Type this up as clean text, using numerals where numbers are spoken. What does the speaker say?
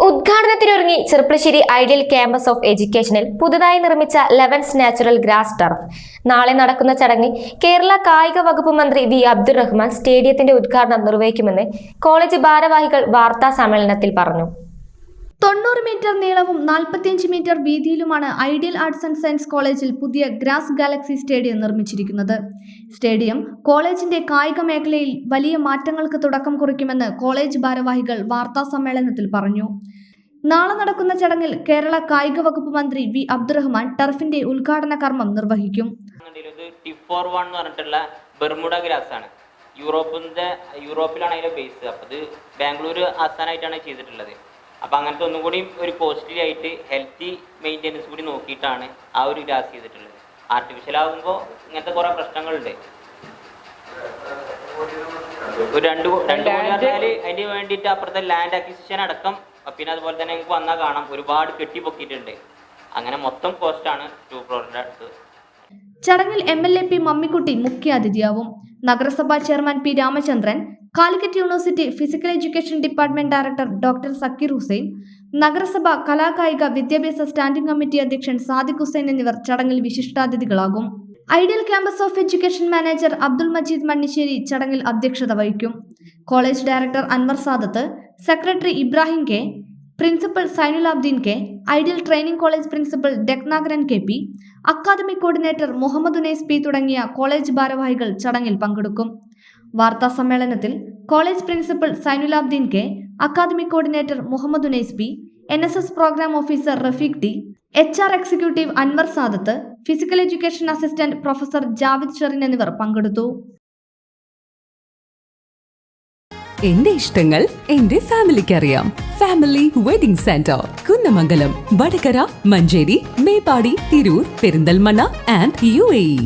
ഉദ്ഘാടനത്തിനൊരുങ്ങി Cherpulassery ideal campus of എഡ്യൂക്കേഷനിൽ പുതുതായി നിർമ്മിച്ച elevens natural grass turf. നാളെ നടക്കുന്ന ചടങ്ങിൽ കേരള കായിക വകുപ്പ് മന്ത്രി വി അബ്ദുറഹ്മാൻ സ്റ്റേഡിയത്തിന്റെ ഉദ്ഘാടനം നിർവഹിക്കുമെന്ന് കോളേജ് ഭാരവാഹികൾ വാർത്താ സമ്മേളനത്തിൽ പറഞ്ഞു. 90 മീറ്റർ നീളവും 45 മീറ്റർ വീതിയിലുമാണ് ഐഡിയൽ ആർട്സ് ആൻഡ് സയൻസ് കോളേജിൽ പുതിയ ഗ്രാസ് ഗാലക്സി സ്റ്റേഡിയം നിർമ്മിച്ചിരിക്കുന്നത്. സ്റ്റേഡിയം കോളേജിന്റെ കായിക മേഖലയിൽ വലിയ മാറ്റങ്ങൾക്ക് തുടക്കം കുറിക്കുമെന്ന് കോളേജ് ഭാരവാഹികൾ വാർത്താ സമ്മേളനത്തിൽ പറഞ്ഞു. നാളെ നടക്കുന്ന ചടങ്ങിൽ കേരള കായിക വകുപ്പ് മന്ത്രി വി അബ്ദുറഹ്മാൻ ടർഫിന്റെ ഉദ്ഘാടന കർമ്മം നിർവഹിക്കും. യൂറോപ്പിലാണ് അതിന്റെ ബേസ്. അപ്പോൾ ബാംഗ്ലൂർ ആസ്ഥാനമായിട്ടാണ് ചെയ്തിട്ടുള്ളത്. അപ്പോൾ അങ്ങനത്തെ ഒന്നും കൂടി ഒരു കോസ്റ്റ്ലി ആയിട്ട് ഹെൽത്തി മെയിൻ്റെനൻസ് കൂടി നോക്കിയിട്ടാണ് ആ ഒരു ഗ്രാസ് ചെയ്തിട്ടുള്ളത്. ആർട്ടിഫിഷ്യൽ ആകുമ്പോൾ ഇങ്ങനത്തെ കുറേ പ്രശ്നങ്ങളുണ്ട്. ഒരു രണ്ട് കോടി പറഞ്ഞാൽ അതിന് വേണ്ടിയിട്ട് അപ്പുറത്തെ ലാൻഡ് അക്വിസിഷൻ അടക്കം, പിന്നെ അതുപോലെ തന്നെ നിങ്ങൾക്ക് വന്നാൽ കാണാം ഒരുപാട് കെട്ടിപ്പൊക്കിയിട്ടുണ്ട്. അങ്ങനെ മൊത്തം കോസ്റ്റാണ് 2 crore അടുത്ത്. ചടങ്ങിൽ MLA പി മമ്മിക്കുട്ടി മുഖ്യാതിഥിയാവും. നഗരസഭാ chairman P Ramachandran, Calicut University physical education department director doctor Zakir Hussain, നഗരസഭ കലാകായിക വിദ്യാഭ്യാസ സ്റ്റാൻഡിംഗ് കമ്മിറ്റി അധ്യക്ഷൻ സാദിഖ് ഹുസൈൻ എന്നിവർ ചടങ്ങിൽ വിശിഷ്ടാതിഥികളാകും. Ideal campus of education manager Abdul Majeed Manissery ചടങ്ങിൽ അധ്യക്ഷത വഹിക്കും. College director Anwar Sadath, secretary Ibrahim K, principal Zainulabdeen K, ideal training college principal Deknagaran KP, academic coordinator Muhammad Unais P തുടങ്ങിയ കോളേജ് ഭാരവാഹികൾ ചടങ്ങിൽ പങ്കെടുക്കും. വാർത്താ സമ്മേളനത്തിൽ college principal Zainulabdeen K, academic coordinator Muhammad Unais P, NSS program officer Rafeeq T, HR executive Anwar Sadath, physical education assistant professor Javid Sherin എന്നിവർ പങ്കെടുത്തു. എന്റെ ഇഷ്ടങ്ങൾ എന്റെ ഫാമിലിക്ക് അറിയാം. Family wedding centre, Kunnamangalam, Vadakara, Manjeri, Meppadi, Tirur, Perinthalmanna and UAE.